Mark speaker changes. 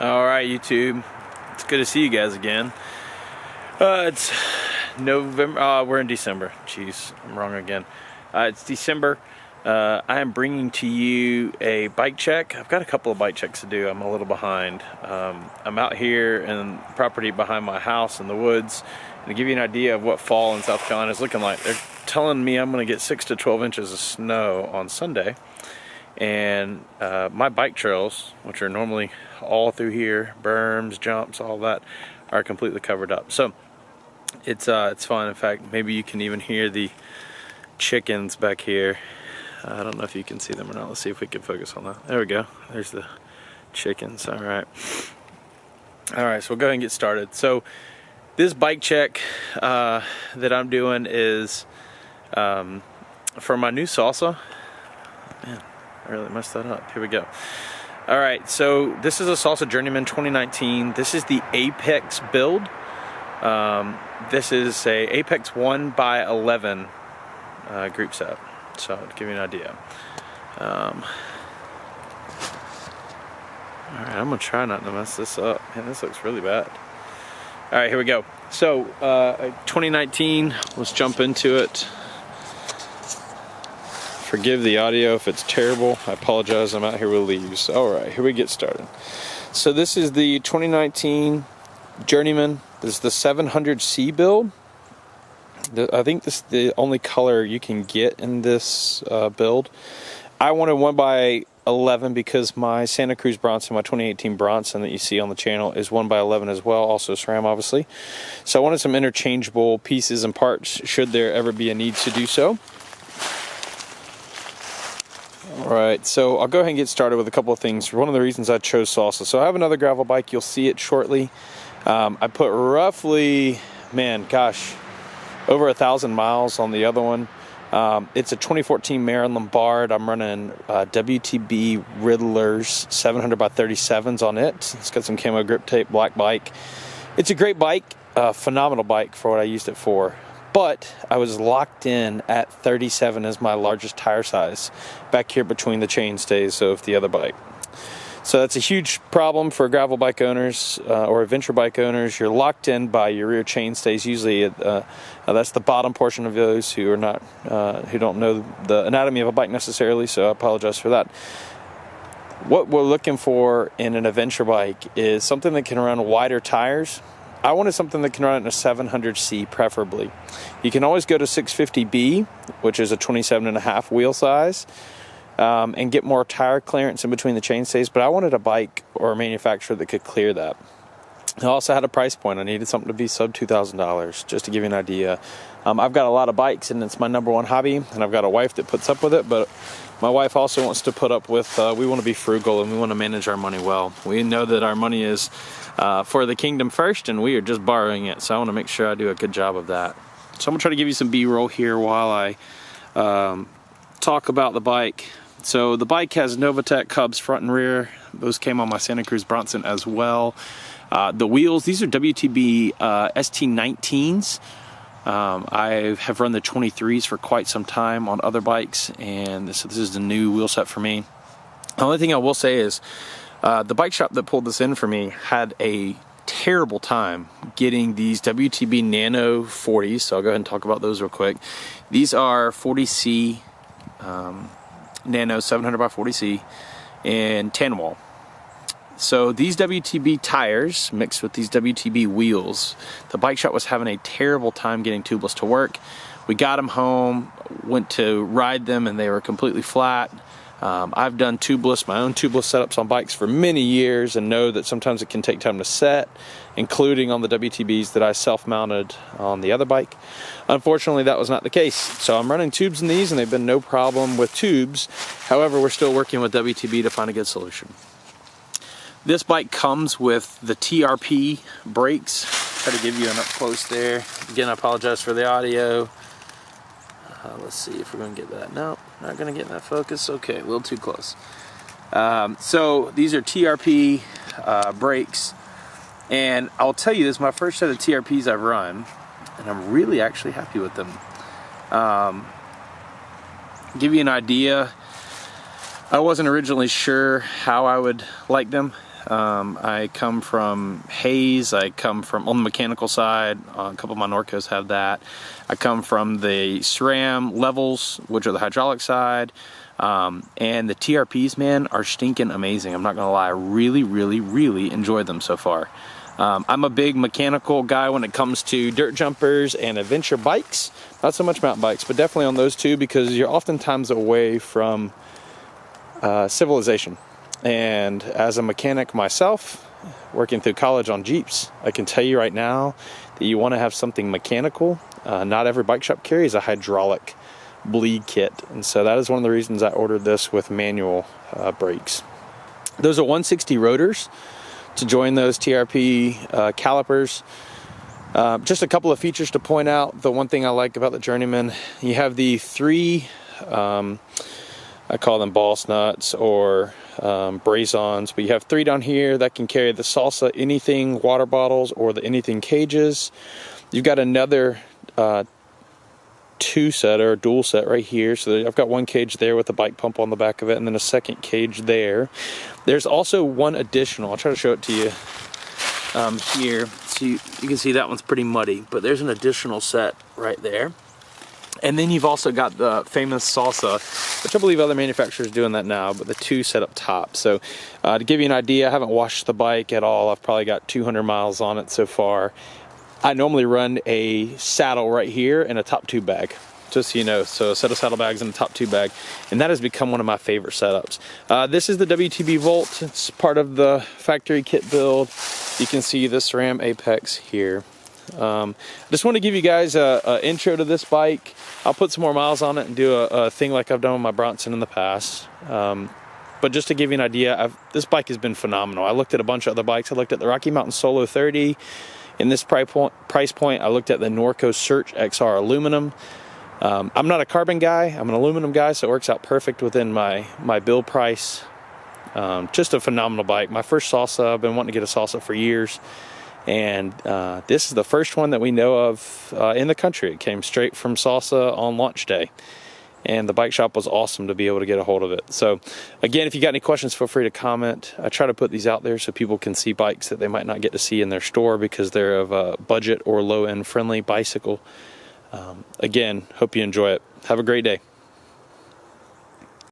Speaker 1: All right, YouTube. It's good to see you guys again. It's November. We're in December. Jeez, I'm wrong again. It's December. I am bringing to you a bike check. I've got a couple of bike checks to do. I'm a little behind. I'm out here in property behind my house in the woods. And to give you an idea of what fall in South Carolina is looking like, they're telling me I'm going to get 6 to 12 inches of snow on Sunday. And my bike trails, which are normally all through here, berms, jumps, all that, are completely covered up. So it's fun. In fact, maybe you can even hear the chickens back here. I don't know if you can see them or not. Let's see if we can focus on that. There we go. There's the chickens. All right, so we'll go ahead and get started. So this bike check that I'm doing is for my new Salsa. Man, I really messed that up. Here we go. All right, so this is a Salsa Journeyman 2019. This is the Apex build. This is a Apex 1x11 group set. So to give you an idea. All right, I'm gonna try not to mess this up. Man, this looks really bad. All right, here we go. So 2019, let's jump into it. Forgive the audio if it's terrible. I apologize, I'm out here with leaves. All right, here we get started. So this is the 2019 Journeyman. This is the 700C build. I think this is the only color you can get in this build. I wanted 1x11 because my Santa Cruz Bronson, my 2018 Bronson that you see on the channel, is 1x11 as well, also SRAM obviously. So I wanted some interchangeable pieces and parts should there ever be a need to do so. Alright, so I'll go ahead and get started with a couple of things. One of the reasons I chose Salsa. So I have another gravel bike, you'll see it shortly. I put roughly, over 1,000 miles on the other one. It's a 2014 Marin Lombard. I'm running WTB Riddlers 700x37s on it. It's got some camo grip tape, black bike. It's a great bike, phenomenal bike for what I used it for. But I was locked in at 37 as my largest tire size back here between the chainstays of the other bike. So that's a huge problem for gravel bike owners or adventure bike owners. You're locked in by your rear chainstays. Usually that's the bottom portion of those who are not, who don't know the anatomy of a bike necessarily. So I apologize for that. What we're looking for in an adventure bike is something that can run wider tires. I wanted something that can run in a 700C preferably. You can always go to 650B, which is a 27.5 wheel size. And get more tire clearance in between the chainstays, but I wanted a bike or a manufacturer that could clear that. I also had a price point. I needed something to be sub $2,000, just to give you an idea. I've got a lot of bikes, and it's my number one hobby, and I've got a wife that puts up with it, but my wife also wants to put up with, we want to be frugal, and we want to manage our money well. We know that our money is for the kingdom first, and we are just borrowing it, so I want to make sure I do a good job of that. So I'm going to try to give you some B-roll here while I talk about the bike. So the bike has Novatec hubs front and rear. Those came on my Santa Cruz Bronson as well. The wheels, these are WTB ST19s. I have run the 23s for quite some time on other bikes, and so this is the new wheel set for me. The only thing I will say is the bike shop that pulled this in for me had a terrible time getting these WTB Nano 40s, so I'll go ahead and talk about those real quick. These are 40C Nano 700x40C and Tan Wall. So these WTB tires mixed with these WTB wheels, the bike shop was having a terrible time getting tubeless to work. We got them home, went to ride them, and they were completely flat. I've done tubeless, my own tubeless setups on bikes for many years, and know that sometimes it can take time to set, including on the WTBs that I self-mounted on the other bike. Unfortunately, that was not the case. So I'm running tubes in these, and they've been no problem with tubes. However, we're still working with WTB to find a good solution. This bike comes with the TRP brakes. Try to give you an up close there. Again, I apologize for the audio. Let's see if we're going to get that. No, not going to get in that focus. Okay, a little too close. So these are TRP brakes. And I'll tell you, this is my first set of TRPs I've run, and I'm really actually happy with them. Give you an idea, I wasn't originally sure how I would like them. I come from Hayes. I come from, on the mechanical side, a couple of my Norcos have that. I come from the SRAM levels, which are the hydraulic side. And the TRPs, man, are stinking amazing. I'm not gonna lie, I really, really, really enjoyed them so far. I'm a big mechanical guy when it comes to dirt jumpers and adventure bikes. Not so much mountain bikes, but definitely on those two, because you're oftentimes away from civilization. And as a mechanic myself, working through college on Jeeps, I can tell you right now that you want to have something mechanical. Not every bike shop carries a hydraulic bleed kit, and so that is one of the reasons I ordered this with manual brakes. Those are 160 rotors to join those TRP calipers. Just a couple of features to point out. The one thing I like about the Journeyman, you have the three, I call them boss nuts or brace-ons, but you have three down here that can carry the Salsa anything water bottles or the anything cages. You've got another two set or dual set right here, so I've got one cage there with a bike pump on the back of it, and then a second cage there. There's also one additional, I'll try to show it to you here, so you can see that one's pretty muddy, but there's an additional set right there. And then you've also got the famous Salsa, which I believe other manufacturers are doing that now, but the two set up top. So to give you an idea, I haven't washed the bike at all. I've probably got 200 miles on it so far. I normally run a saddle right here and a top tube bag, just so you know. So a set of saddlebags and a top tube bag, and that has become one of my favorite setups. This is the WTB Volt. It's part of the factory kit build. You can see the SRAM Apex here. I just want to give you guys an intro to this bike. I'll put some more miles on it and do a thing like I've done with my Bronson in the past. But just to give you an idea, this bike has been phenomenal. I looked at a bunch of other bikes. I looked at the Rocky Mountain Solo 30. In this price point, I looked at the Norco Search XR aluminum. I'm not a carbon guy. I'm an aluminum guy, so it works out perfect within my bill price. Just a phenomenal bike. My first Salsa. I've been wanting to get a Salsa for years. And this is the first one that we know of in the country. It came straight from Salsa on launch day, and the bike shop was awesome to be able to get a hold of it. So again, if you got any questions, feel free to comment. I try to put these out there so people can see bikes that they might not get to see in their store because they're of a budget or low-end friendly bicycle. Again, hope you enjoy it. Have a great day.